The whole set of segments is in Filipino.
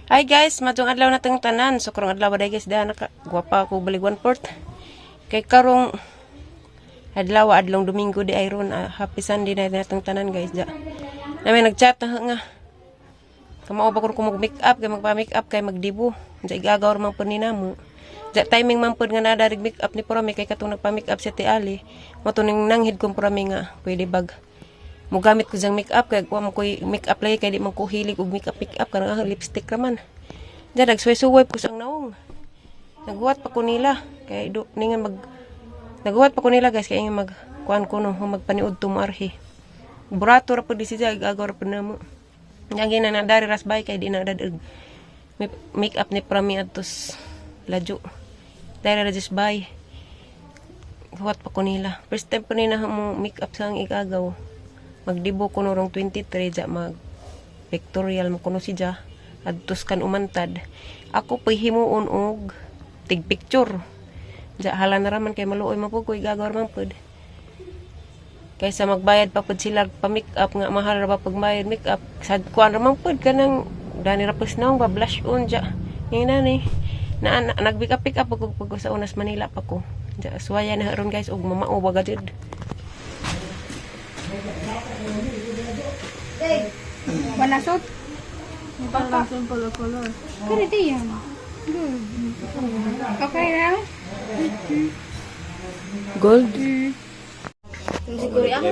Hi guys, matong adlaw na tong tanan. So karong adlaw day guys, da naka guwapa ako balik 1/4. Kay karong adlaw Domingo di ayron. Happy Sunday na natong tanan guys. Da. Nami nagchat nga. Kamao ba ko mag-make up kay magpa-make up kay magdibo. Sa igagaw man pud ni namo. Da timing man pud nga nadarig make up ni Porami kay katong nagpa-make up si Ate Ali. Mo tuning nanghid kong Porami nga pwede bag mo gamit ko sang make up kay kuha mo ko make up lay kay di man ko hilig og make up kanang lipstick raman. Diyan nagsuway-suway ko sang naong. Naghuwat pa ko nila kay do ningan naghuwat pa ko nila guys kay mag kuan ko no magpaniud to mo arhi. Burato ra pud di siya gagaw ra pud namo. Yang gina na dari rasbay kay di na dadag make up ni Prami atos lajo. Dari ra just buy. Huwat pa ko nila. First time pa nila mo make up sang igagaw. Magdibo ko norong 23 ja mag pictorial mo kuno siya adtos kan umantad ako pay himuon og tig picture ja hala na raman kay maluoy man pud ko igagaw man pud kaysa magbayad pa pud sila pa make up nga mahal ra ba pag bayad make up sad kuan ra man pud kanang dani ra pus naong ba blush on ja ni na nag-pick up pag sa unas Manila pa ko ja suwaya na ron guys og mamao ba gajud. Manasot? Langsung color. Kaya di yan. Good. Okay na? Gold. Siguro yan?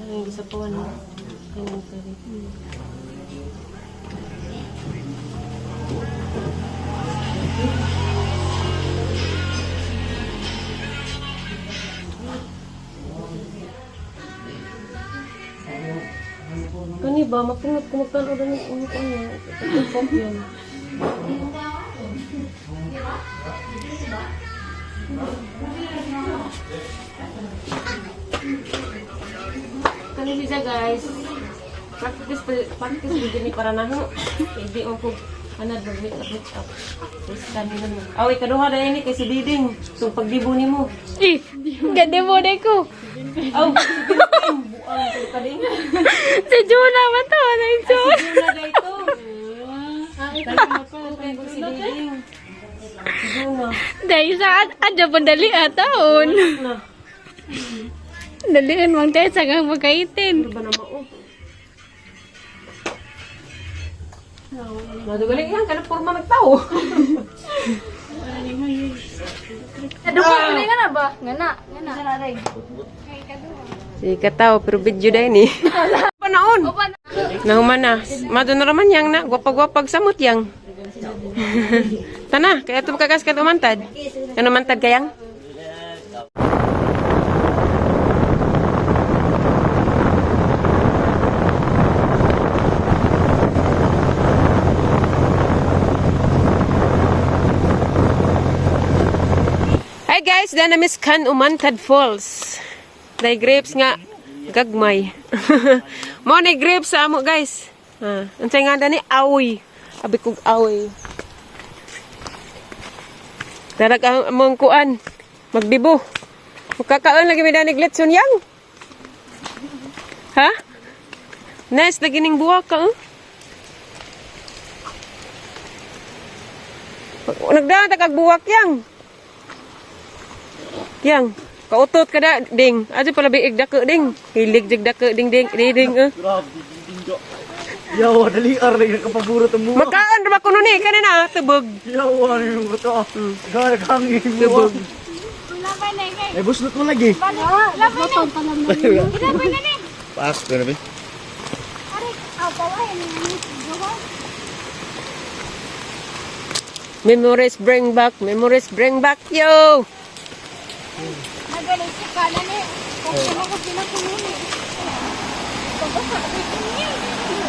Ay, isa po ano. Kani ba mapungot ko magkano rin ng ulo ko niya. Pag yan. Kani siya guys. Practice begini para naho. Hindi mo ko anad mag-make up. First time nila mo. Away, kaduha na ini kay si Diding. So pagdibo ni mo. Ganda mo na ko. Aw, buang ko kading. Si Juna ba to? Ano yung Juna? Juna na ito. Okay, si Diding. Si Juna. Dahil saan? Adya pa dali ataon. Na. Dalian mang tayo sa kang magkaitin. Ano ba na mao? Nadugaling yan, kanang porma magtao. Ano ko? Nga na ba? Nga na. Si katao, pero video dahil ni. Panaon. Nahuman na. Madon na raman yang na. Gwapag-gwapag samot yang. Tana, kaya ito makakas ka umantad. Ano mantad kayang? Hi guys, dana miss kan umantad falls. Day grapes nga gagmay. Mo ni grapes sa amo guys. Unsay nga dani aoy. Abi kog aoy. Darag ang among kuan. Magdibo. Makakaon lagi mi dani glitson yang. Ha? Nice lagi ning buwak ka. Nagdaan ta kag buwak yang. Yang, kautot ka da, ding. Aja pala biig dake, ding. Hilig jig dake, ding. Grabe, ding. Yawa, dali arang kapaburo mo. Makaan ra ba kuno ni kanina tubog. Yawa, yung buto. Gaya kang Tubog. Ay, buslot mo lagi. Labay na ni. Paas ko na ba? Memories bring back, yo! Nagalit si Kana ni. Kung ako pinakuluni.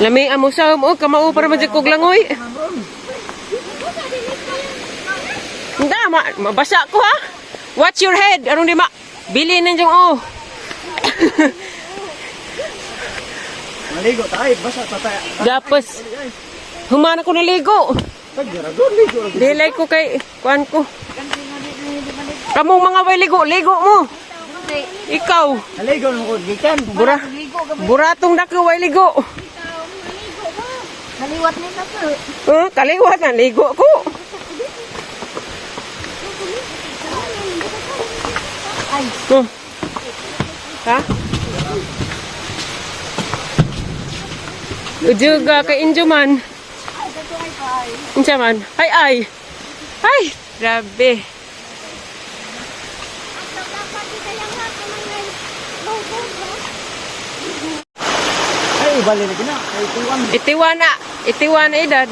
Lami amo sa mo kamao para man kog langoy. Nda mabasa ko ha. Watch your head. Anong di ma bili nanjong oh. Maligo tayo, basa tatay. Gapos. Humana ko naligo. Kagara, doon ligo. Dilay ko kay kuan ko. Kamong mga way ligo mo. Ikaw. Aligo mo ko gikan. Buratong dako way ligo. Naliwat nila po. Kaliwat na ligo ko. Ay. Ha? Ujuga kay Injuman. Unsa man? Ay. Ay, grabe. Ay, bali na gina. Ay, tuwan. Itiwan na edad.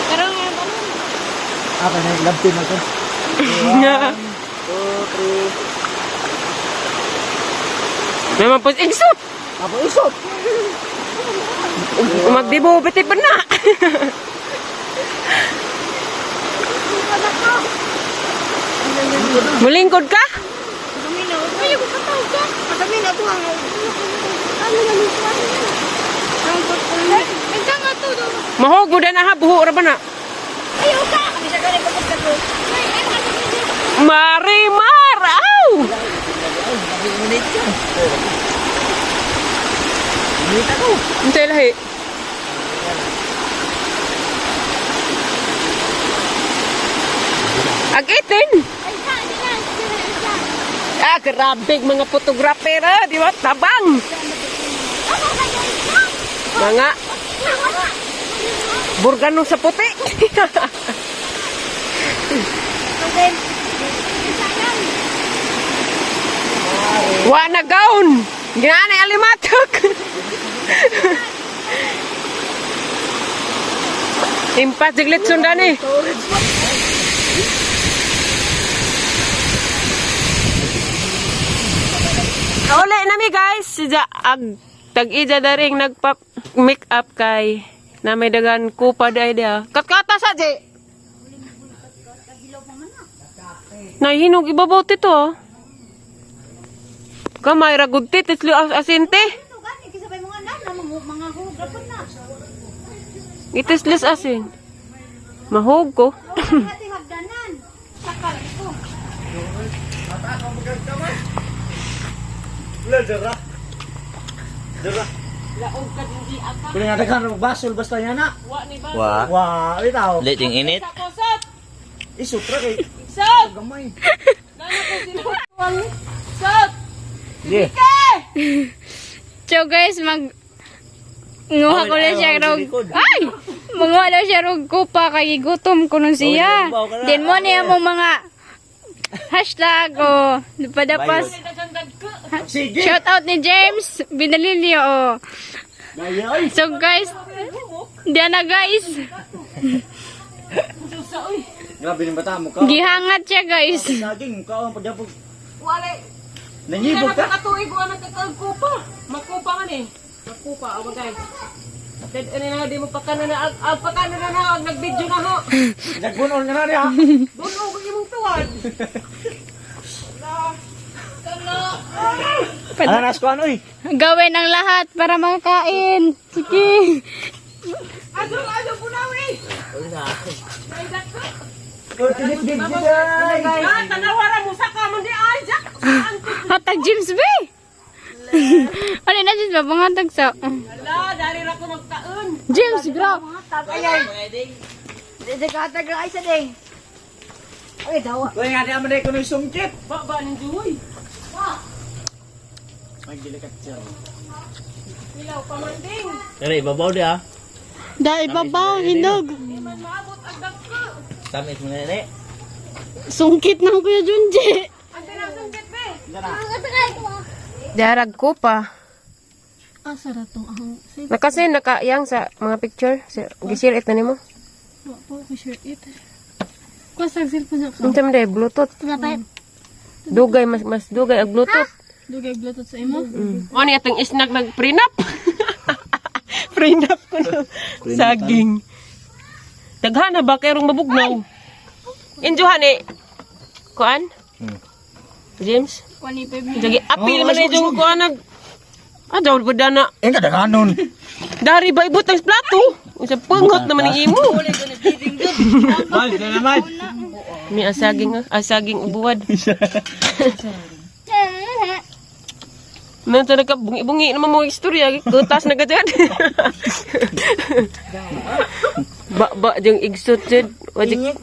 Pero nga ba? Apa na yung love team ako? 1, 2, 3. Memang pos igsot. Apa usot? Magdibo pati pa na. Mulingkod ka? Gaminaw. Ay, ako kataw ka. Gaminaw ko ang... Ano na nito? Ang pagkulit. Ay, ka nga to. Mahog mo na ha, buho ra ba na? Ayaw ka! Kami sa galing kapag ko. Ay, Marimar! Aw! Minita ko. Unsay lahi? Agitin! ay, ka! Hindi na. Grabe mga photographer, di ba? Tabang! Ako ka guys na! Mga burgano sa puti. Okay. Wa na gaon. Gana alimatok. Impas diglit sundan eh. Uli nami guys, sija tag-ija daring nagpa make up kay na may dagan kupa day dia. Katkata sa je. Nahinog ibabaw tito. Kamay ragud titlo asinte. Ano gani? Kisabay mga nana, mga hugapon na. Itislis asin. Mahog ko. Hati hagdanan. Sakal ito. Wala, dara. Laog ka din di aka. Kung nga daghan ng basol basta yan na. Wa ni ba? Wah, Wah, bitaw. lit yung init. Sakosat. Isutra kay Sot. gamay. Nana ko sinuwang. Sot. Sige. So guys, nguha ko na siya rog. Ay! Manguha na siya rog kupa kay gutom ko nun siya. Din mo niya mo mga hashtag o padapas. Sige. Shout out ni James Binalilio o. Dayoy. So guys, diyan na guys. Grabe ng bata mo ka. Gihangat siya guys. Saging ka ang pagyapog. Wale. Nangibog ka. Nakatuig ko anak kupa. Makupa man eh. Makupa awa guys. Dead ani na di mo pakana na pakana na nag-video na ho. Nagbunon nga na niya. Dulo ko imong tuwad. Ananas ko ano eh. Gawin ang lahat para makakain. Sige. Ado punawi. Tinit din guys. Ah, tanawara mo sa kamon di ay jak. Hatag James B. Ano na James ba? Pangatag sa... Ala, dari ra ko magkaon. James, bro. Dagkatag na ay sa ding. Ay, dawa. Kung nga naman ay kuno sungkit. Ba ning juhoy. Ay dilikat siya. Ilaw pamanding. Dari, babaw dia. Dahil babaw, hinog. Man maabot ang dagko. Tamis mo na rin. Sungkit ng Kuya Junji. Ante na sungkit be. Darag ko pa. Asa ra tong ahong Nakasi nakayang sa mga picture. Gishare it na nimo. po ko share it. Kusag cellphone ko. Unsa man day bluetooth. Napay. Dugay mas dugay ang bluetooth. Dugay bluetooth sa imo. O ni atong isnag nag prenup. Prenup ko no. Saging. Daghan na ba kay rong mabugnaw? Injuhan eh. Kuan? James? Kwani pa Jagi apil man yung kuan nag Adaw ba dana? Enggak ada kanon. Dari ba ibutang sa plato? Isa pangot naman ang imo. Mal, sana mal. May asaging ubuwad. Nanti ka bungi-bungi naman mo istorya, kutas na ka dyan. Ba jeng igsot jud. Wajik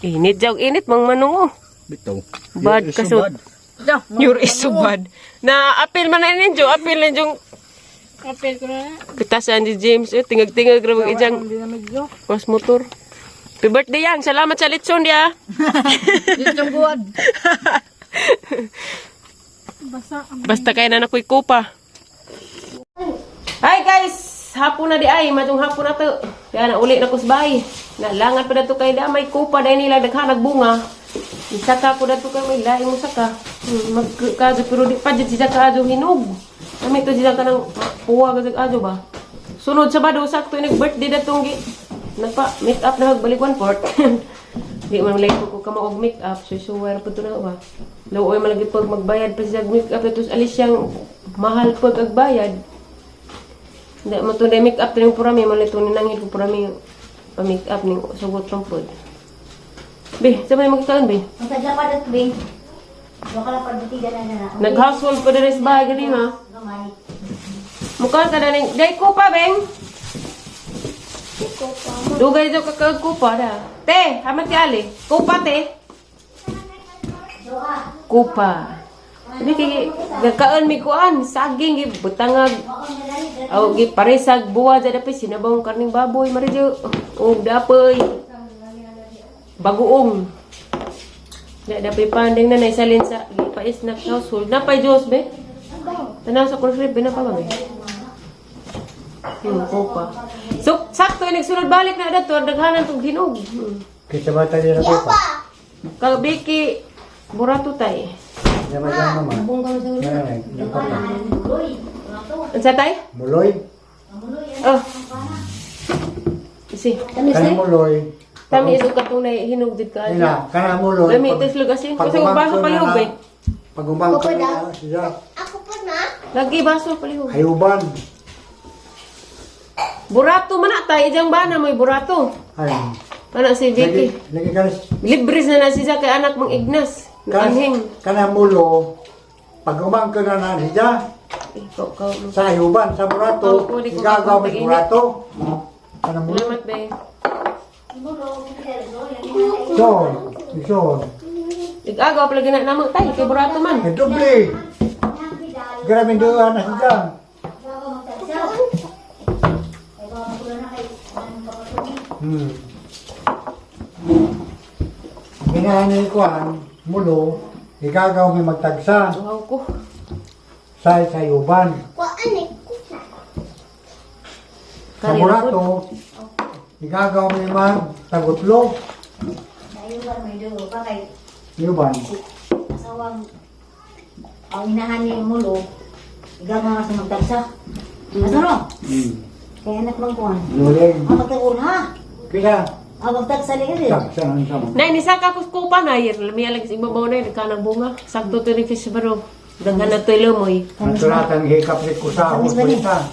init jaw init mang manungo. Bitaw. Bad kasut. You're so bad. Na apil man na ninyo, apil na yung Kapil ko na. kutasan ni James. Tingag-tingag ra mag ijang mas motor. Happy birthday yang. Salamat sa litson dia. Itong buwad. Basta kaya na nakoy kupa. Hi guys! Hapon na di ay. Matong hapon na to. Kaya na uli na ko sa bahay. Nalangan pa na to kay da. May kupa dahil nila naghanag bunga. Isaka ko na to kay may laing mo saka. Magkazo pero di pa dyan siya kaadyo hinog. Kami to siya ka ng puwa ka sa adyo ba. Sunod sa bado, sakto yung nag-birthday na itong nagpa-make up na magbalik 1/4. Di man lang ko kamaog make up. So suwar po ito na ba. Laoy malagi pag magbayad pa siya make up. Tapos alis siyang mahal pag agbayad. Hindi mo ito na make up ito yung purami. Malito ni nangin ko purami pa-make up ng sugot ng pod. Be, saan mo magkakalan be? Magkadya pa dito, Bing. Baka lang pagdutigan na. Nag-household pa na sa bahay ganun ha. Gamay. Mukha ka na rin. Day ko pa, Beng. Dugay daw kakag kupa da. Te, hamat si Ali. Kupa, te. Kupa. Sabi kay nagkaan mi kuan, saging gi butangag. Aw gi paresag buwa sa dapi sinabang karning baboy marijo. Og dapoy. Bagoong. Da dapi pandeng na naisalin sa pais na household. Napay Diyos be. Tanaw sa kursip binapa ba be? Kupa. So, sakto nagsunod balik na dato daghanan tong hinog. Kita ba tayo na kupa? Kabiki burato tay. Yaman mama. Bungkang sa ulo. Unsa tay? Muloy. Oh. Si. Kana muloy. Tami iso katong na hinog did ka. Ina, kana muloy. Lami tes lugasin kasi baso palihog eh. Pagumang ka na siya. Lagi baso palihog. Hayuban. Burato man na tay ijang bana moy burato. Ay. Ana si Vicky. Lagi kanis. Libres na siya kay anak mong Ignas. Anhing. Kana mulo. Pagumang ka na siya. Ikaw. Sa hayuban, sa burato. Oo, di ko Igagaw makapunta may burato. Kana mulo. Salamat be. Ison. Igagaw pala gina namo tay kay burato man. Doble. Grabe doon na siya. Ginahanay ko mulo, igagaw may magtagsa Wow ko. sa sayuban. Sa burato, igagaw may magtagutlo, Ayuban, may dugo. Bakay, yuban. asawang ang inahan ni Mulo, igagawa sa magtagsa. Asa no? Kaya anak lang kuhan. Luling. Magtagun ha? Kaya, Magtagsa ni rin. tagsa ang sama. Nay ni saka ko kupa na yir lamiya lang sa ibabaw na kanang bunga. Sakto to ni fish baro. Daghan na to ilomoy. Ang tulatan hikap ni kusa o kulita.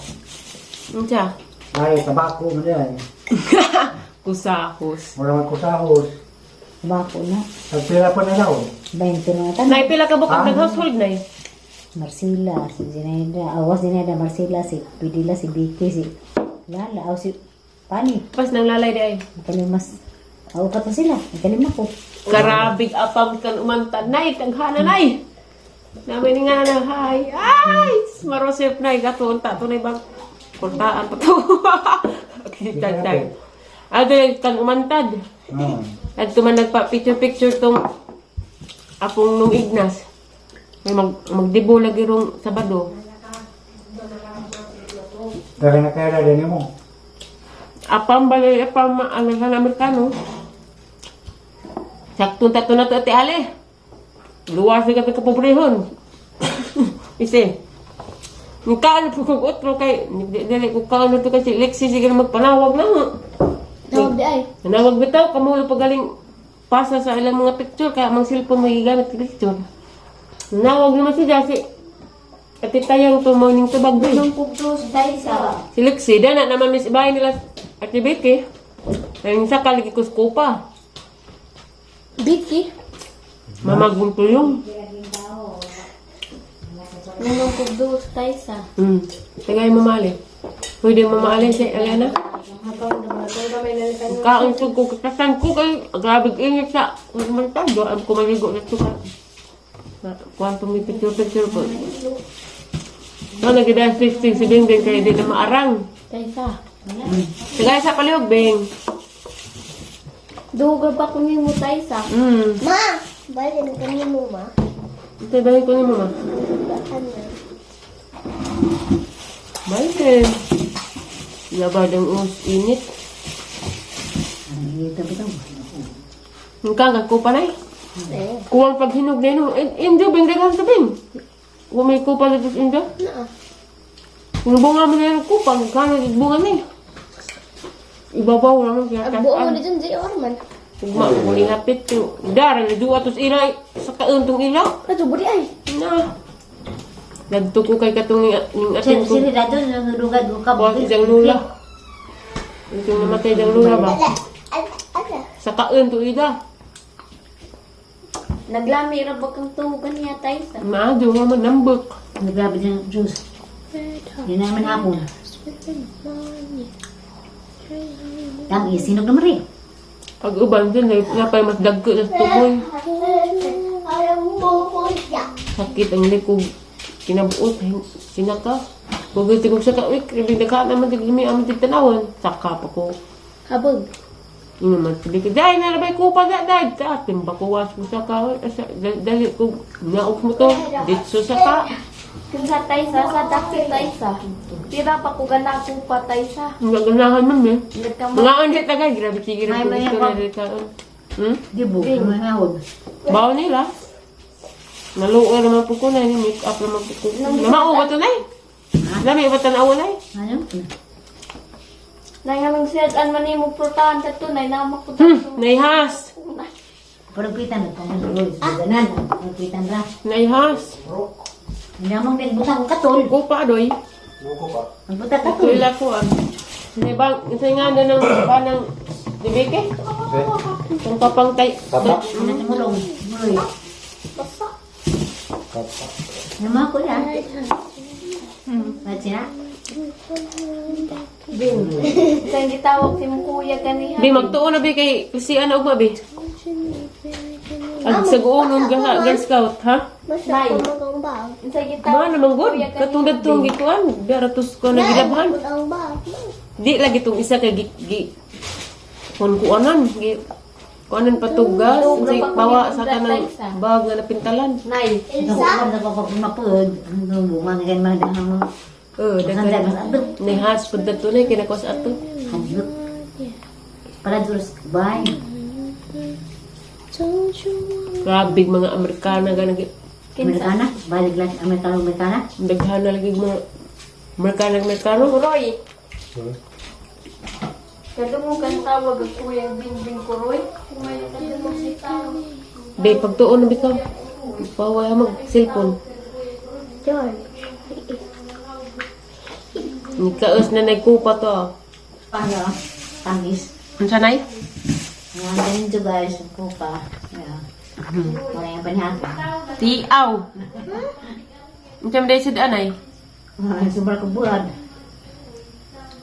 Unsa? Ay, tabako mo niya eh. Kusahos. Wala man kusahos. Bako na. Pagpila pa na daw. 20 na tan. Nay pila ka bukod nag-household nay. Marcela, si Zineda, awas Zineda, Marcela, si Pidila, si Vicky, si Lala, aw si Pani. Pas nang lalay di ay. Kalimas. Aw pa sila. Kalima ko. Karabig apam kan umantad nay taghana nay. Namin nga na hi. Ay, marosep nay gaton ta to nay bang portaan pa to. Tagtag. Ade kan umantad. At tuman nagpa picture tong apong nung Ignas. May magdibo lagi rong Sabado. Dahil na kaya din mo. Apam balay apam ang Amerikano. Sakto tato na to ate Ale. Luwas ka ka pobrehon. Isi. Kaan po kong utro kay dili ko kaan to kasi Lexi sige magpanawag na. Tawag di ay. Nanawag bitaw kamulo pagaling pasa sa ilang mga picture kaya mang cellphone mo gigamit sa picture. Nanawag naman siya si Ati tayang tumawning tubag ba? Nung pugtos dahil sa. Si Lexi, na naman miss bahay nila Ate Becky. Ang isa kaligi kuskupa. Vicky. Mamagong tulong. Nung pugtos dahil sa. Tagay mamali. Pwede mamali si Elena. Kain ko kakasan ko kay grabe init sa kumantado ang kumaligo na suka. Kwanto may picture po. So, nagida 16 si Bing kaya di na maarang. Dahil sa. Tagay sa palihog, Bing. Duga ba kung mo tayo sa? Ma! Bali, nagkanin mo, ma? Ito, dahil ko ni mama. Ano? Bye, labad ang init. Ang kagad ko pa na eh. Kuwang paghinog na yun. Indio, Bing, dagan sa Bing. Kung may kupa dito sa Indio. Kung bunga mo na yung kupa, kaya bunga na eh. Ibabaw naman kaya Ang buo mo na dyan, J. Orman. Ugma, muli hapit yung dara na duwa tos ila sa kauntong ila. Ito, budi ay. Na. Nagto ko kay katong yung atin ko. Sili na doon, nangudugad ko ka. Kuha si Jang Lula. Yung namatay Jang Lula ba? Sa kauntong ila. Naglami ra ba kang tuhugan niya tayo sa? Maadyo nga magnambok. Naglabi ng juice. Yun naman hapon. Ang isinog naman rin. Pag uban din, napay mas dagko sa tumoy. Sakit ang likog. Kinabuot, sinaka. Bugay tigog sa kawik, ribig na ka naman tigumi ang tigtanawan. Saka pa ko. Habog. Yung naman, sabi ko, dahil narabay ko pa na, dahil sa atin, bakuwas ko sa kawik. Dahil ko, naok mo to, ditso sa ka. Kung sa tayo sa dakit tayo sa. Tira pa ko gana ko pa tayo sa. Ang gaganahan man eh. Nagkama. Mga andi tagay, grabe sige May rin mga ko pa- na rin kaon. Dibo, mahawag. Bawa nila. Naluwa naman po ko na, yung make up naman po ko. Namao ba ito na eh? Dami ba ito na awal eh? Ano? Nanganang siyadan man mo portahan sa tunay na makutan. Naihas. Parang kita na, kung nagulog. Ganan, parang kita na. Naihas. Hindi naman din butang katol. Ko pa adoy. Ang butang Ito katol. ila ko ah. Hindi ba, isa nga na ng panang dibeke? Ang papangtay. Ano sa mulong? Muloy. Nama ko yan. Ba't sila? Sa gitawag si mong kuya ganihan. Di, magtuon na ba kay si ano ugma ba? Ang saguonon ka sa Girl Scout, ha? Nay. Sa Mga gitawag naman good. Katulad tong gikuan. Daratos ko na gilabhan. Di lagi tong isa kay kuanan. Kuanan patugas. Kasi bawa sa tanang bag na napintalan. Nay. Ito ko lang napapapapapod. Ang bumangan mga dahang mga Dagan. Nihas po na tunay. Kinakos ato. hadlok. Para dulos kubay. Grabe mga Amerikana. Amerikana. Balik lang Amerikana. Daghan na lagi mga Amerikano. Kuroy. Kada mo kan tawag ang kuya Bingbing Kuroy. Kumayo kada mo si tao. Di, pagtuon na bitaw. Pawaya mag-cellphone. John. Nikaos na nagkupa to. Paano? Tangis. Ang sanay? Ngayon ganito guys. Ang pa. Wala yung panihaka. Tiaw. Ang siyam dahil sa anay. Sobrang kabuhad.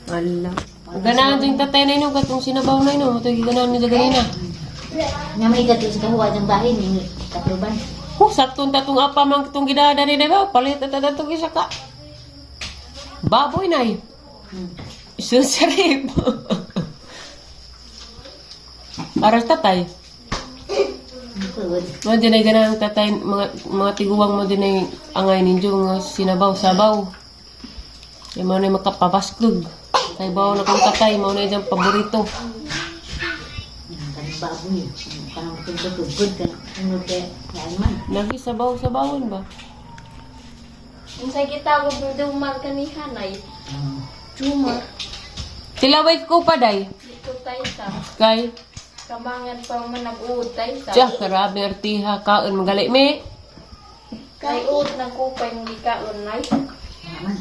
Ala. Ganahan ito yung tatay na ino. Katong sinabaw na ino. Ito yung ganahan nila ganina. Nga may gato sa kahuwa ng bahay ni Katruban. Saktong tatong apa mang itong gidada ni diba? Palit at tatong isa ka. Baboy na eh. Susarip. Para sa tatay. Good. Mga din ay ganang tatay, mga tiguwang mo din ay angay ninyo nga sinabaw-sabaw. Yung mga na makapabaskog. Kay bawa na kong tatay, mga na dyan paborito. Kanang baboy. Kanang tugod ka na. Ano kaya? Yan man. Lagi sabaw-sabawon ba? Kung sa gitawag mo dumar ganihan ay. Juma. Tilaway ko pa day. Dito tayo sa. Kay, Kamangan pa man nag-uod tayo sa. tiyak, karami artiha, kaon, magali me. May uot ng kupay ng gikaon, nay. Naman.